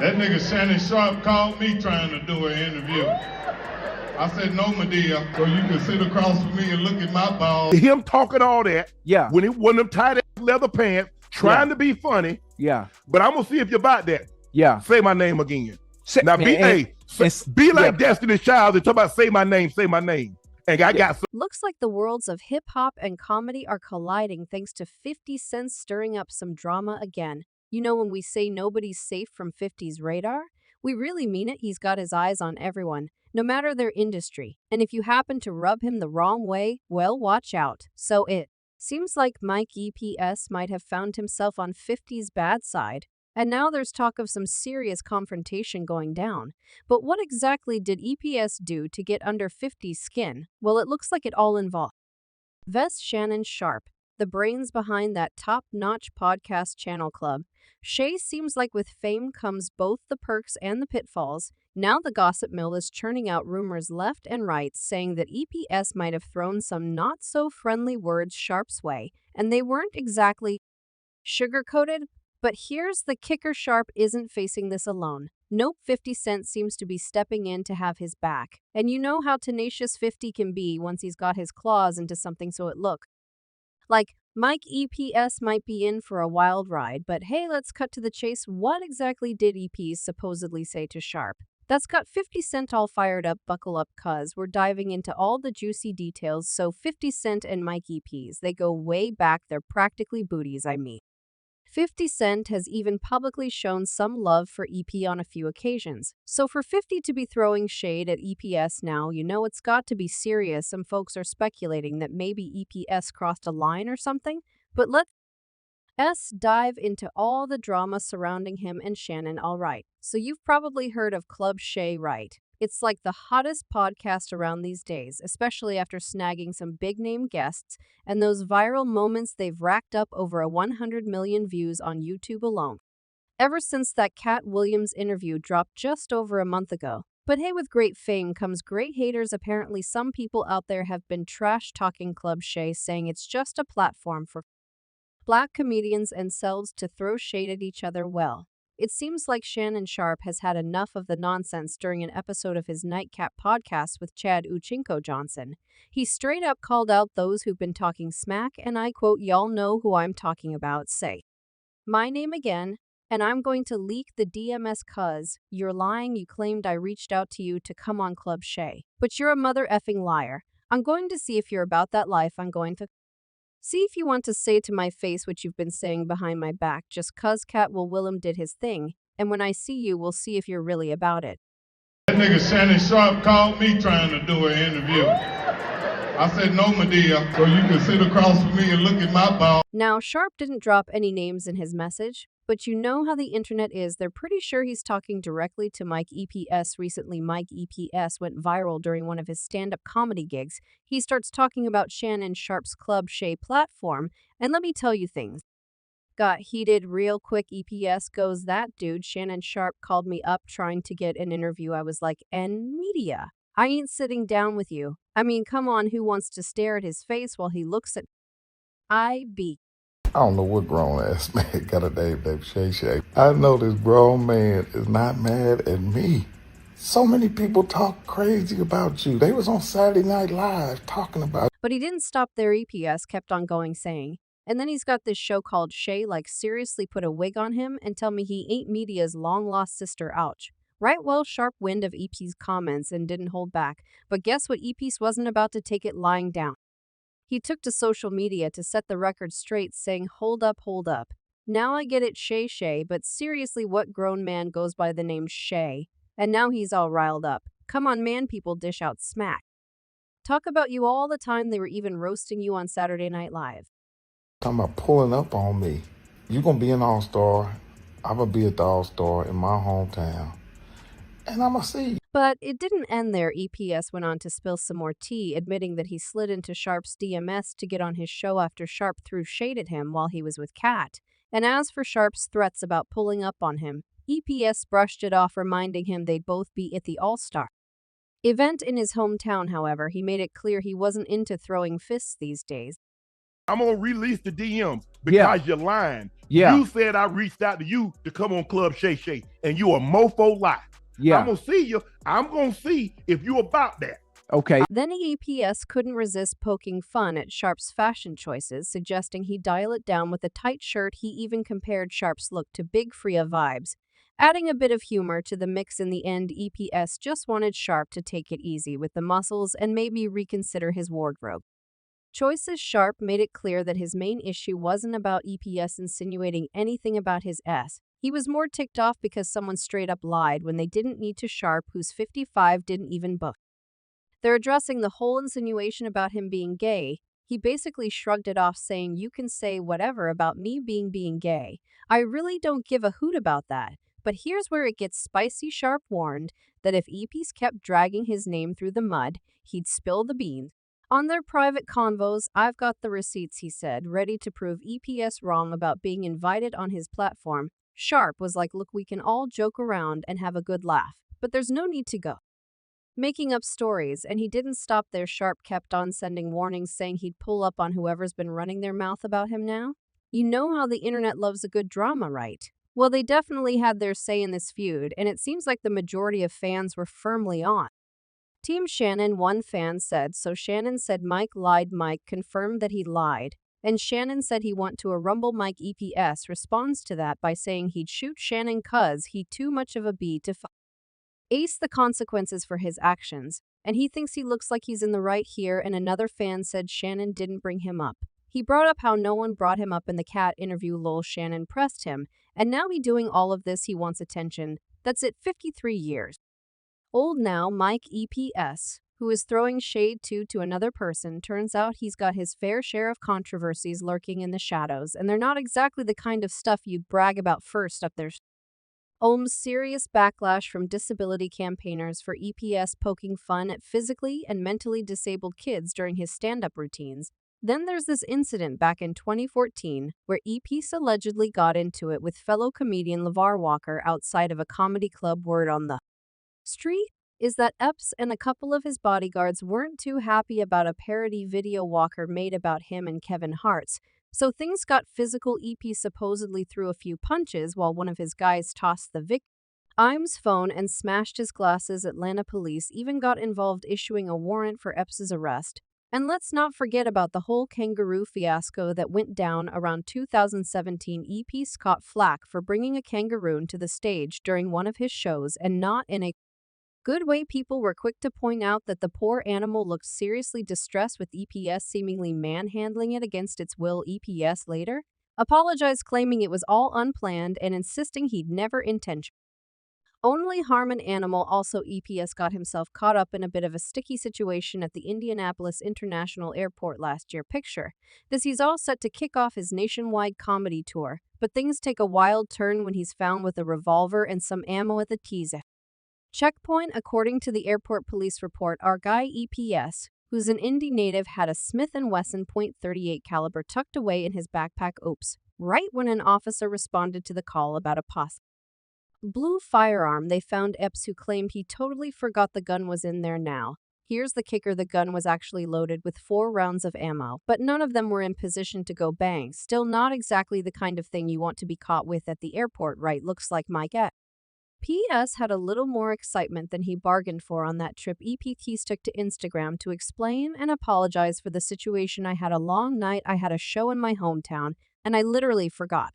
That nigga Shannon Sharpe called me trying to do an interview. I said, no, Medea, so you can sit across from me and look at my balls. Him talking all that, Yeah. when he wore them tight ass leather pants, trying to be funny. Yeah. But I'm gonna see if you're about that. Yeah. Say my name again. Now be like Destiny Child and talk about say my name. And I got some. Looks like the worlds of hip-hop and comedy are colliding thanks to 50 Cent stirring up some drama again. You know when we say nobody's safe from 50's radar? We really mean it. He's got his eyes on everyone, no matter their industry. And if you happen to rub him the wrong way, well, watch out. So it seems like Mike Epps might have found himself on 50's bad side. And now there's talk of some serious confrontation going down. But what exactly did Epps do to get under 50's skin? Well, it looks like it all involved Shannon Sharpe, the brains behind that top-notch podcast channel club. Shay seems like with fame comes both the perks and the pitfalls. Now the gossip mill is churning out rumors left and right saying that Epps might have thrown some not-so-friendly words Sharpe's way, and they weren't exactly sugar-coated. But here's the kicker, Sharpe isn't facing this alone. Nope, 50 Cent seems to be stepping in to have his back. And you know how tenacious 50 can be once he's got his claws into something, so it look like Mike Epps might be in for a wild ride. But hey, let's cut to the chase. What exactly did Epps supposedly say to Sharpe? That's got 50 Cent all fired up. Buckle up, cuz we're diving into all the juicy details. So 50 Cent and Mike Epps, they go way back. They're practically booties, I mean. 50 Cent has even publicly shown some love for EP on a few occasions. So for 50 to be throwing shade at Epps now, you know it's got to be serious. Some folks are speculating that maybe Epps crossed a line or something. But let's dive into all the drama surrounding him and Shannon, alright. So you've probably heard of Club Shay, right? It's like the hottest podcast around these days, especially after snagging some big-name guests and those viral moments they've racked up over 100 million views on YouTube alone. Ever since that Katt Williams interview dropped just over a month ago. But hey, with great fame comes great haters. Apparently some people out there have been trash-talking Club Shay, saying it's just a platform for black comedians and celebs to throw shade at each other. Well, it seems like Shannon Sharpe has had enough of the nonsense during an episode of his Nightcap podcast with Chad Uchinko Johnson. He straight up called out those who've been talking smack, and I quote, "Y'all know who I'm talking about, say my name again, and I'm going to leak the DMS cuz you're lying. You claimed I reached out to you to come on Club Shay, but you're a mother effing liar. I'm going to see if you're about that life. I'm going to see if you want to say to my face what you've been saying behind my back, just cuz Katt Willem did his thing, and when I see you, we'll see if you're really about it." That nigga Shannon Sharpe called me trying to do an interview. I said, no, Medea, so you can sit across from me and look at my balls. Now, Sharpe didn't drop any names in his message, but you know how the internet is. They're pretty sure he's talking directly to Mike Epps. Recently, Mike Epps went viral during one of his stand-up comedy gigs. He starts talking about Shannon Sharpe's Club Shay platform, and let me tell you, things got heated real quick. Epps goes, "That dude, Shannon Sharpe, called me up trying to get an interview. I was like, N media. I ain't sitting down with you. I mean, come on, who wants to stare at his face while he looks at IB?" I don't know what grown-ass man got a name named Shay Shay. I know this grown man is not mad at me. So many people talk crazy about you. They was on Saturday Night Live talking about. But he didn't stop there. Epps kept on going, saying, "And then he's got this show called Shay, like seriously put a wig on him and tell me he ain't media's long-lost sister, ouch." Right, well, Sharpe wind of Epps' comments and didn't hold back. But guess what? Epps wasn't about to take it lying down. He took to social media to set the record straight, saying, hold up. Now I get it, Shay Shay, but seriously, what grown man goes by the name Shay?" And now he's all riled up. Come on, man, people dish out smack. Talk about you all the time. They were even roasting you on Saturday Night Live. Talking about pulling up on me. You gonna be an all-star. I'm gonna be a all-star in my hometown. And I'm gonna see you. But it didn't end there. Epps went on to spill some more tea, admitting that he slid into Sharpe's DMS to get on his show after Sharpe threw shade at him while he was with Katt. And as for Sharpe's threats about pulling up on him, Epps brushed it off, reminding him they'd both be at the All-Star event in his hometown. However, he made it clear he wasn't into throwing fists these days. I'm gonna release the DMs Yeah. because you're lying. Yeah. You said I reached out to you to come on Club Shay Shay, and you a mofo lie. Yeah. I'm gonna see you. I'm gonna see if you about that. Okay. Then EPS couldn't resist poking fun at Sharpe's fashion choices, suggesting he dial it down with a tight shirt. He even compared Sharpe's look to Big Freya vibes. Adding a bit of humor to the mix in the end, EPS just wanted Sharpe to take it easy with the muscles and maybe reconsider his wardrobe. Choices Sharpe made it clear that his main issue wasn't about EPS insinuating anything about his S. He was more ticked off because someone straight up lied when they didn't need to. Sharpe, who's 55, didn't even book. They're addressing the whole insinuation about him being gay. He basically shrugged it off, saying, "You can say whatever about me being gay. I really don't give a hoot about that." But here's where it gets spicy. Sharpe warned that if EPs kept dragging his name through the mud, he'd spill the beans. On their private convos, "I've got the receipts," he said, ready to prove EPS wrong about being invited on his platform. Sharpe was like, "Look, we can all joke around and have a good laugh, but there's no need to go making up stories," and he didn't stop there. Sharpe kept on sending warnings, saying he'd pull up on whoever's been running their mouth about him now. You know how the internet loves a good drama, right? Well, they definitely had their say in this feud, and it seems like the majority of fans were firmly on Team Shannon. One fan said, "So Shannon said Mike lied." Mike confirmed that he lied, and Shannon said he want to a rumble. Mike EPS responds to that by saying he'd shoot Shannon cuz he too much of a B to ace the consequences for his actions, and he thinks he looks like he's in the right here. And another fan said Shannon didn't bring him up. He brought up how no one brought him up in the Katt interview. Lol, Shannon pressed him, and now he doing all of this. He wants attention. That's it, 53 years old now. Mike EPS, who is throwing shade to another person, turns out he's got his fair share of controversies lurking in the shadows, and they're not exactly the kind of stuff you'd brag about. First up, there's serious backlash from disability campaigners for EPS poking fun at physically and mentally disabled kids during his stand-up routines. Then there's this incident back in 2014 where EPS allegedly got into it with fellow comedian LeVar Walker outside of a comedy club. Word on the street is that Epps and a couple of his bodyguards weren't too happy about a parody video Walker made about him and Kevin Hart's, so things got physical. EP supposedly threw a few punches while one of his guys tossed the victim's phone and smashed his glasses. Atlanta police even got involved, issuing a warrant for Epps' arrest. And let's not forget about the whole kangaroo fiasco that went down around 2017. EP caught flack for bringing a kangaroo to the stage during one of his shows, and not in a good way. People were quick to point out that the poor animal looked seriously distressed, with EPS seemingly manhandling it against its will. EPS later apologized, claiming it was all unplanned and insisting he'd never intentionally only harm an animal. Also, EPS got himself caught up in a bit of a sticky situation at the Indianapolis International Airport last year. Picture this: he's all set to kick off his nationwide comedy tour, but things take a wild turn when he's found with a revolver and some ammo at the T's checkpoint. According to the airport police report, our guy EPS, who's an Indy native, had a Smith & Wesson .38 caliber tucked away in his backpack. Oops. Right when an officer responded to the call about a possible blue firearm, they found Epps, who claimed he totally forgot the gun was in there. Now, here's the kicker: the gun was actually loaded with 4 rounds of ammo, but none of them were in position to go bang. Still not exactly the kind of thing you want to be caught with at the airport, right? Looks like Mike Epps PS had a little more excitement than he bargained for on that trip. EPT took to Instagram to explain and apologize for the situation. "I had a long night. I had a show in my hometown, and I literally forgot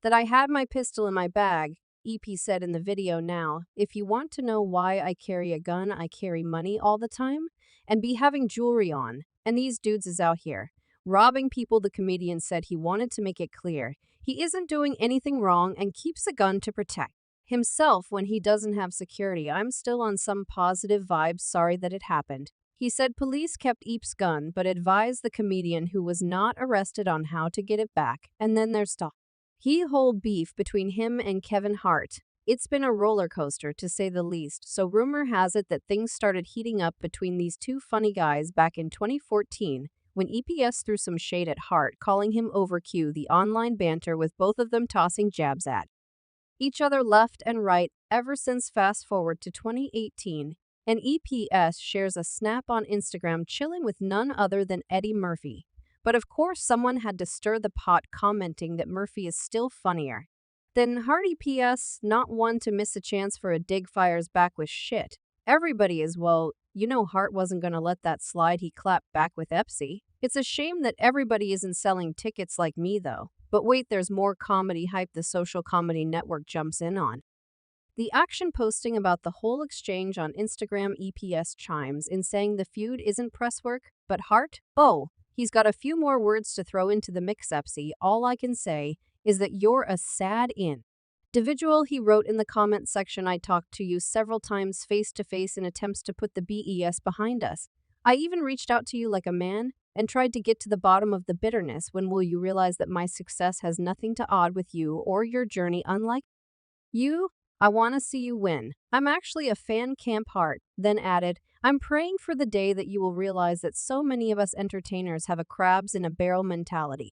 that I had my pistol in my bag," EP said in the video. "Now, if you want to know why I carry a gun, I carry money all the time and be having jewelry on, and these dudes is out here robbing people." The comedian said he wanted to make it clear he isn't doing anything wrong and keeps a gun to protect himself when he doesn't have security. "I'm still on some positive vibes. Sorry that it happened," he said. Police kept Eep's gun but advised the comedian, who was not arrested, on how to get it back. And then there's the whole beef between him and Kevin Hart. It's been a roller coaster, to say the least, so rumor has it that things started heating up between these two funny guys back in 2014 when EPS threw some shade at Hart, calling him over. Cue the online banter, with both of them tossing jabs at each other left and right. Ever since, fast forward to 2018, and EPS shares a snap on Instagram chilling with none other than Eddie Murphy. But of course, someone had to stir the pot, commenting that Murphy is still funnier. Then Hardy PS, not one to miss a chance for a dig, fires back with shit. Everybody is, well, you know Hart wasn't gonna let that slide, he clapped back with Epsy. It's a shame that everybody isn't selling tickets like me though. But wait, there's more comedy hype the social comedy network jumps in on. The action posting about the whole exchange on Instagram EPS chimes in saying the feud isn't press work, but Hart? Oh, he's got a few more words to throw into the mix, Epsy. All I can say is that you're a sad individual, he wrote in the comment section. I talked to you several times face to face in attempts to put the BES behind us. I even reached out to you like a man and tried to get to the bottom of the bitterness. When will you realize that my success has nothing to odd with you or your journey? Unlike you, I want to see you win. I'm actually a fan, Camp Hart. Then added, I'm praying for the day that you will realize that so many of us entertainers have a crabs in a barrel mentality.